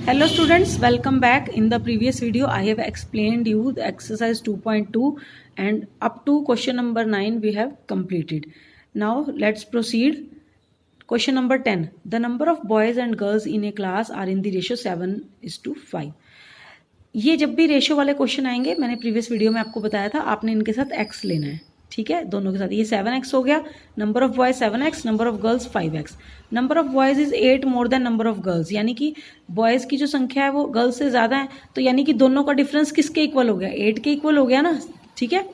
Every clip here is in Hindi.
Hello students, welcome back. In the previous video I have explained you the exercise 2.2 and up to question number 9 we have completed. Now let's proceed. Question number 10. The number of boys and girls in a class are in the ratio 7:5. ये जब भी रेशियो वाले क्वेश्चन आएंगे, मैंने प्रीवियस वीडियो में आपको बताया था, आपने इनके साथ x लेना है. ठीक है, दोनों के साथ. ये 7x हो गया. Number of boys 7x, number of girls 5x. Number of boys is 8 more than number of girls, यानी कि बॉयज की जो संख्या है वो गर्ल्स से ज़्यादा है, तो यानी कि दोनों का डिफरेंस किसके इक्वल हो गया? 8 के इक्वल हो गया ना. ठीक है,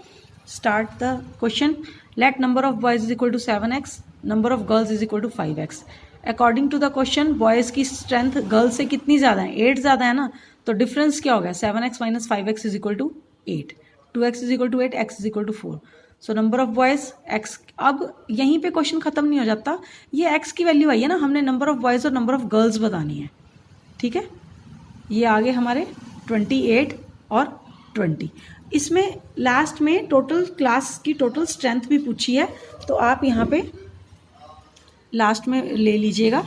start the question. Let number of boys is equal to 7x, number of girls is equal to 5x. According to the question boys की स्ट्रेंथ गर्ल्स से कितनी ज़्यादा है? 8 ज़्यादा है ना, तो डिफरेंस क्या हो गया? 7x minus 5x is equal to 8, 2x is equal to 8, x is equal to 4. So number of boys x. अब यहीं पे क्वेश्चन खत्म नहीं हो जाता, ये x की वैल्यू आई है ना, हमने नंबर ऑफ बॉयज़ और नंबर ऑफ गर्ल्स बतानी है. ठीक है, ये आगे हमारे 28 और 20. इसमें लास्ट में टोटल क्लास की टोटल स्ट्रेंथ भी पूछी है, तो आप यहाँ पे लास्ट में ले लीजिएगा,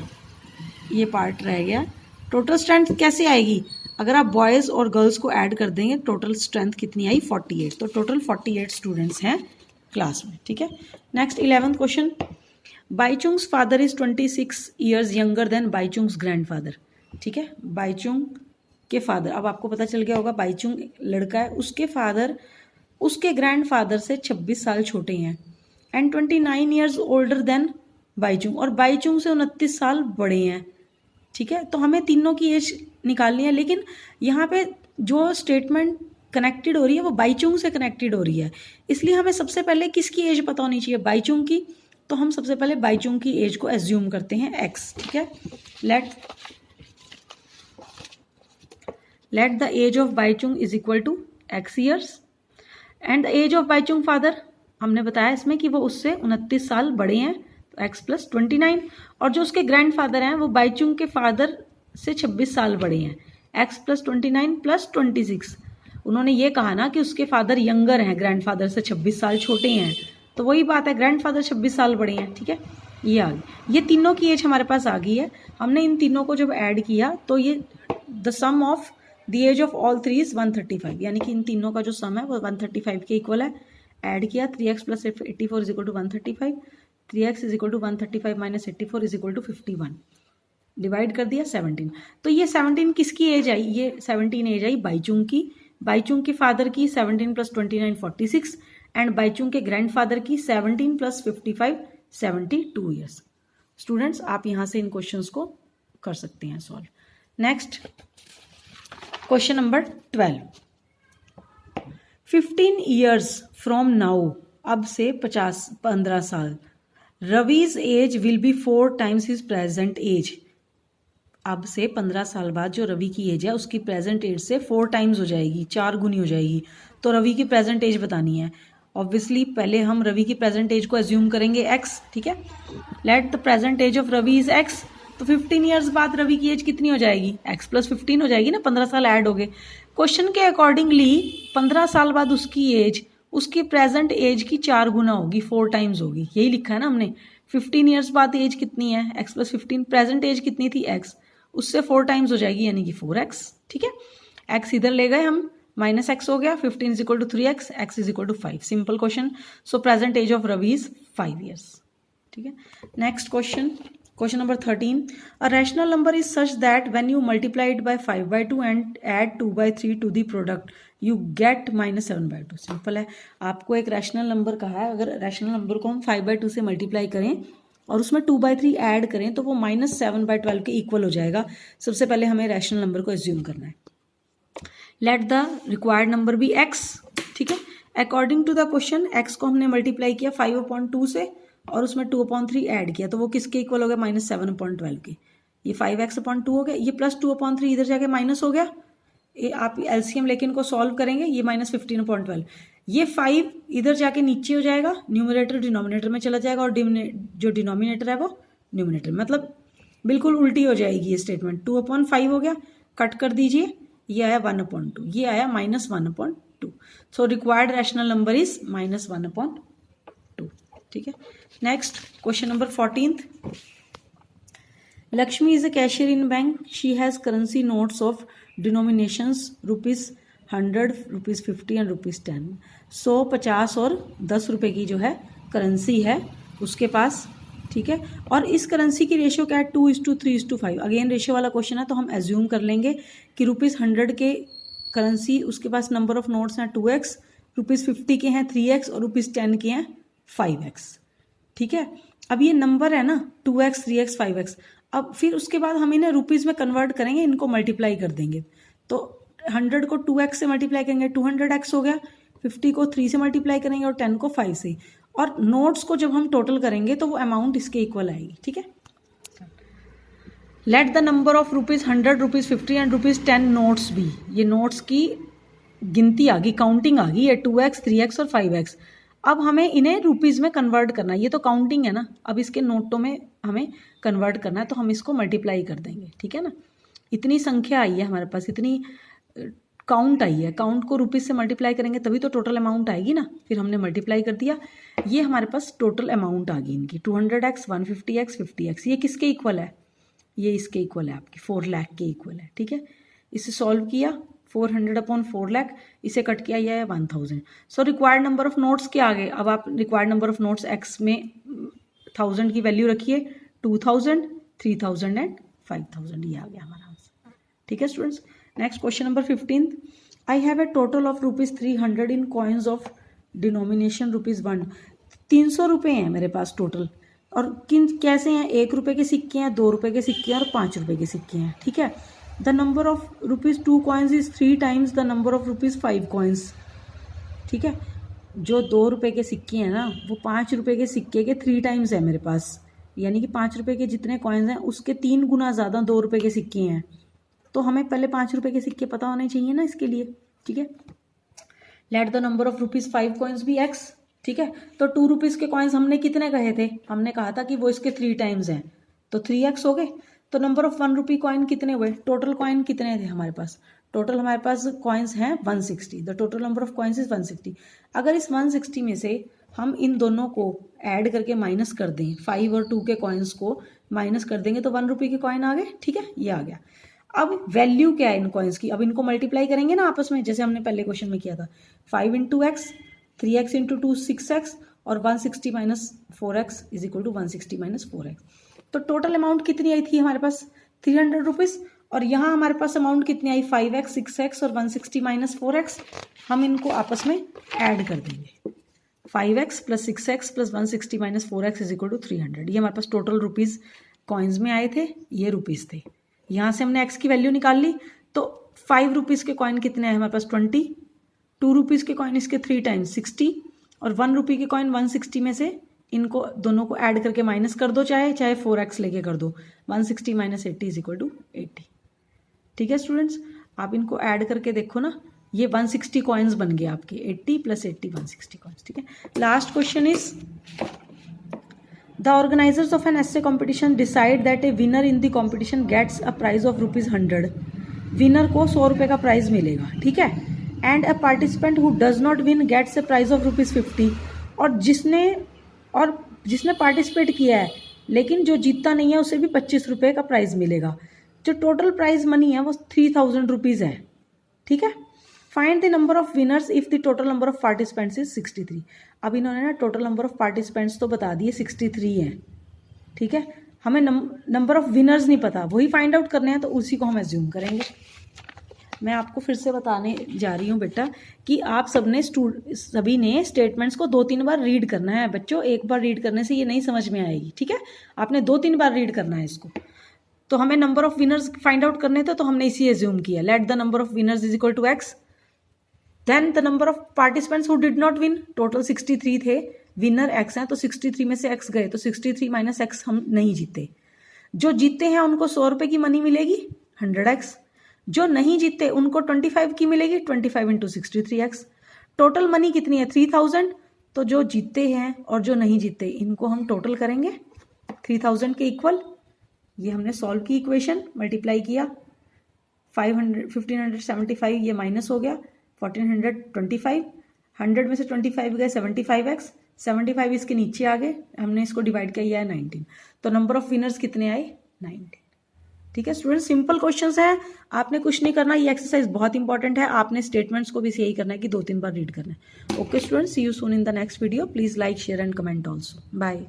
ये पार्ट रह गया. टोटल स्ट्रेंथ कैसे आएगी? अगर आप बॉयज़ और गर्ल्स को ऐड कर देंगे, टोटल स्ट्रेंथ कितनी आई? 48. तो टोटल 48 स्टूडेंट्स हैं क्लास में. ठीक है, next 11th question. Bhaichung's father is 26 years younger than Bhaichung's grandfather. ठीक है, बाईचुंग के फादर, अब आपको पता चल गया होगा बाईचुंग लड़का है, उसके फादर उसके ग्रैंडफादर से 26 साल छोटे हैं. And 29 years older than Bhaichung, और बाईचुंग से 29 साल बड़े हैं. ठीक है, तो हमें तीनों की एज निकालनी है, लेकिन यहाँ पे जो स्टेटमेंट कनेक्टेड हो रही है वो बाईचुंग से कनेक्टेड हो रही है, इसलिए हमें सबसे पहले किसकी एज पता होनी चाहिए? बाईचुंग की. तो हम सबसे पहले बाईचुंग की एज को एज्यूम करते हैं x. ठीक है, let the age of Bhaichung is equal to x years and the age of Bhaichung father, हमने बताया इसमें कि वो उससे 29 साल बड़े हैं, तो x प्लस 29. और जो उसके ग्रैंड फादर हैं वो बाईचुंग के फादर से 26 साल बड़े हैं, x प्लस 29 प्लस 26. उन्होंने ये कहा ना कि उसके फादर यंगर हैं, ग्रैंड फादर से 26 साल छोटे हैं, तो वही बात है, ग्रैंड फादर 26 साल बड़े हैं. ठीक है, ये आ गई, ये तीनों की एज हमारे पास आ गई है. हमने इन तीनों को जब ऐड किया तो ये the sum of the age of all three is 135, यानी कि इन तीनों का जो सम है वो 135 के इक्वल है. ऐड किया, 3x plus 84 is equal to 135, 3x is equal to 135 minus 84 is equal to 51, divide कर दिया 17. तो ये 17 किसकी एज आई? ये 17 एज आई बाईचुंग की. बाईचुंग के फादर की 17 प्लस 29 46, एंड बाईचुंग के ग्रैंडफादर की 17 प्लस 55 72 ईयर्स. स्टूडेंट्स, आप यहाँ से इन क्वेश्चंस को कर सकते हैं solve. Next question number 12. 15 years from now, अब से 15 साल, Ravi's age will be 4 times his present age. अब से 15 साल बाद जो रवि की एज है उसकी प्रेजेंट एज से 4 टाइम्स हो जाएगी, 4 गुनी हो जाएगी. तो रवि की प्रेजेंट एज बतानी है. ऑब्वियसली पहले हम रवि की प्रेजेंट एज को एज्यूम करेंगे x. ठीक है, let the present age of Ravi is x. तो 15 ईयर्स बाद रवि की एज कितनी हो जाएगी? x प्लस 15 हो जाएगी ना, 15 साल ऐड हो गए. क्वेश्चन के अकॉर्डिंगली 15 साल बाद उसकी एज उसकी प्रेजेंट एज की 4 गुना होगी, 4 टाइम्स होगी, यही लिखा है ना हमने. 15 ईयर्स बाद एज कितनी है? x plus 15. प्रेजेंट एज कितनी थी? x, उससे 4 टाइम्स हो जाएगी, यानी कि 4x. ठीक है, x इधर ले गए हम, माइनस x हो गया, 15 is equal to 3x, x is equal to 5. Simple question. So present age of Ravi is 5 years. ठीक है, next question, question number 13. A rational number is such that when you multiply it by 5/2 and add 2/3 to the product you get -7/2. Simple है, आपको एक रैशनल नंबर कहा है, अगर रैशनल नंबर को हम 5/2 से मल्टीप्लाई करें और उसमें 2/3 ऐड करें तो वो -7/12 के इक्वल हो जाएगा. सबसे पहले हमें रैशनल नंबर को एज्यूम करना है. Let the required number be x. ठीक है, according to the question x को हमने मल्टीप्लाई किया 5/2 से और उसमें 2/3 ऐड किया, तो वो किसके इक्वल हो गया? -7/12 के. ये 5x/2 हो गया, ये प्लस 2/3 इधर जाके माइनस हो गया. ये आप एलसीएम लेके इनको सॉल्व करेंगे, ये -15/12. ये 5 इधर जाके नीचे हो जाएगा, न्यूमरेटर डिनोमिनेटर में चला जाएगा, और जो डिनोमिनेटर है वो न्यूमरेटर, मतलब बिल्कुल उल्टी हो जाएगी ये स्टेटमेंट. 2/5 हो गया, कट कर दीजिए, ये आया 1/2, ये आया -1/2. So required rational number is -1/2. ठीक है, next question number 14. Lakshmi is a cashier in bank. She has currency notes of denominations rupees 100, rupees 50 and rupees 10. 100, 50 और 10 रुपए की जो है करेंसी है उसके पास, ठीक है। और इस करेंसी की रेशियो क्या है, 2:3:5। अगेन रेशियो वाला क्वेश्चन है तो हम एज्यूम कर लेंगे कि रुपीज़ 100 के करेंसी उसके पास नंबर ऑफ नोट्स हैं 2x, रुपीज़ 50 के हैं 3x और रुपीज़ 10 के हैं 5x, ठीक है। अब ये नंबर है ना 2x, 3x, 5x। अब फिर उसके बाद हम इन्हें रुपीज़ में कन्वर्ट करेंगे, इनको मल्टीप्लाई कर देंगे। तो 100 को 2x से मल्टीप्लाई करेंगे 200x हो गया, 50 को 3 से मल्टीप्लाई करेंगे और 10 को 5 से। और नोट्स को जब हम टोटल करेंगे तो वो अमाउंट इसके इक्वल आएगी, ठीक है। Let the number of rupees 100, rupees 50 and rupees 10 notes भी। ये नोट्स की गिनती आ गई, काउंटिंग आ गई है 2x, 3x और 5x। अब हमें इन्हें रुपीज़ में कन्वर्ट करना है, ये तो काउंटिंग है ना, अब इसके नोटों में हमें कन्वर्ट करना है तो हम इसको मल्टीप्लाई कर देंगे, ठीक है ना। इतनी संख्या आई है हमारे पास, इतनी काउंट आई है, काउंट को रुपीज़ से मल्टीप्लाई करेंगे तभी तो टोटल अमाउंट आएगी ना। फिर हमने मल्टीप्लाई कर दिया, ये हमारे पास टोटल अमाउंट आ गई इनकी 200x, 150x, 50x। ये किसके इक्वल है, ये इसके इक्वल है, आपकी 4 लाख के इक्वल है, ठीक है। इसे सॉल्व किया, 400/4 लाख, इसे कट किया, यह है 1000। So required number of notes क्या आ गए, अब आप required number of notes x में 1000 की वैल्यू रखिए, 2000, 3000 एंड 5000, ये आ गया हमारा आंसर, ठीक है students. Next question number 15। I have a total of rupees 300 in coins of denomination rupees 1। 300 रुपये हैं मेरे पास टोटल, और किन कैसे हैं, 1 रुपये के सिक्के हैं, 2 रुपये के सिक्के हैं और 5 रुपये के सिक्के हैं, ठीक है। The number of rupees 2 coins is 3 times the number of rupees 5 coins, ठीक है। जो 2 रुपये के सिक्के हैं ना वो 5 रुपये के सिक्के के 3 टाइम्स है मेरे पास, यानी कि 5 रुपये के जितने कॉइन्स हैं उसके 3 गुना ज़्यादा 2 रुपये के सिक्के हैं। तो हमें पहले 5 रुपये के सिक्के पता होने चाहिए ना इसके लिए, ठीक है। Let the number of rupees 5 coins be x, ठीक है। तो 2 रुपीज़ के कॉइन्स हमने कितने कहे थे, हमने कहा था कि वो इसके 3 टाइम्स हैं, तो 3x हो गए। तो नंबर ऑफ 1 रुपी कॉइन कितने हुए, टोटल कॉइन कितने थे हमारे पास, टोटल हमारे पास कॉइन्स हैं 160। The total number of coins is 160। अगर इस 160 में से हम इन दोनों को ऐड करके माइनस कर दें, 5 और 2 के कॉइन्स को माइनस कर देंगे तो 1 रुपये के कॉइन आ गए, ठीक है, ये आ गया। अब वैल्यू क्या है इन कॉइन्स की, अब इनको मल्टीप्लाई करेंगे ना आपस में, जैसे हमने पहले क्वेश्चन में किया था। 5 × x, 3x × 2 6x और 160 - 4x is equal to 160 - 4x। तो टोटल अमाउंट कितनी आई थी हमारे पास, 300 रुपीज़। और यहाँ हमारे पास अमाउंट कितनी आई, 5x, 6x और 160 - 4x। हम इनको आपस में ऐड कर देंगे, 5x + 6x + 160 - 4x is equal to 300। ये हमारे पास टोटल रुपीज़ कॉइन्स में आए थे, ये रुपीज़ थे। यहाँ से हमने x की वैल्यू निकाल ली, तो 5 रुपीज़ के कॉइन कितने आए हमारे पास 20, 2 रुपीज़ के कॉइन इसके 3 टाइम्स 60 और 1 रुपये के कॉइन 160 में से इनको दोनों को ऐड करके माइनस कर दो, चाहे 4x लेके कर दो। 160 - 80 इज इक्वल टू 80, ठीक है स्टूडेंट्स। आप इनको ऐड करके देखो ना, ये 160 कॉइन्स बन गए आपके, 80 + 80 160 कॉइन्स, ठीक है। Last question is the organisers of an essay competition decide that a winner in the competition gets a prize of rupees 100। Winner को 100 रुपये का प्राइज मिलेगा, ठीक है। And a participant who does not win gets a prize of rupees 50। और जिसने पार्टिसिपेट किया है लेकिन जो जीतता नहीं है उसे भी 25 रुपये का प्राइज मिलेगा। जो टोटल प्राइज मनी है वो 3000 रुपीज़ है, ठीक है। Find the number of winners if the total number of participants is 63। अब इन्होंने ना टोटल नंबर ऑफ पार्टिसिपेंट्स तो बता दिए 63 हैं, ठीक है। हमें नंबर ऑफ विनर्स नहीं पता, वही फाइंड आउट करने हैं, तो उसी को हम एज्यूम करेंगे। मैं आपको फिर से बताने जा रही हूँ बेटा कि आप सभी ने स्टेटमेंट्स को 2-3 बार रीड करना है बच्चों। एक बार रीड करने से ये नहीं समझ में आएगी, ठीक है। आपने 2-3 बार रीड करना है इसको। तो हमें number of winners find out करने थे, तो हमने इसी एज्यूम किया, let the number of winners is equal to x। Then the number of participants who did not win, total 63 थे, विनर x हैं, तो 63 में से x गए, तो 63 - x हम नहीं जीते। जो जीते हैं उनको 100 रुपये की मनी मिलेगी 100x, जो नहीं जीते उनको 25 की मिलेगी 25 × 63x। टोटल मनी कितनी है 3000। तो जो जीते हैं और जो नहीं जीते इनको हम टोटल करेंगे 3000 के इक्वल। ये हमने सॉल्व की इक्वेशन, मल्टीप्लाई किया, 1575 ये माइनस हो गया, 1425, 100 में से 25 गए 75x, 75 इसके नीचे आ गए, हमने इसको डिवाइड किया है 19। तो नंबर ऑफ विनर्स कितने आए 90। ठीक है स्टूडेंट, सिंपल क्वेश्चंस है, आपने कुछ नहीं करना, ये एक्सरसाइज बहुत इंपॉर्टेंट है, आपने स्टेटमेंट्स को भी यही करना है कि 2-3 बार रीड करना है। Okay student, see you soon in the next video, please like share and comment also, bye.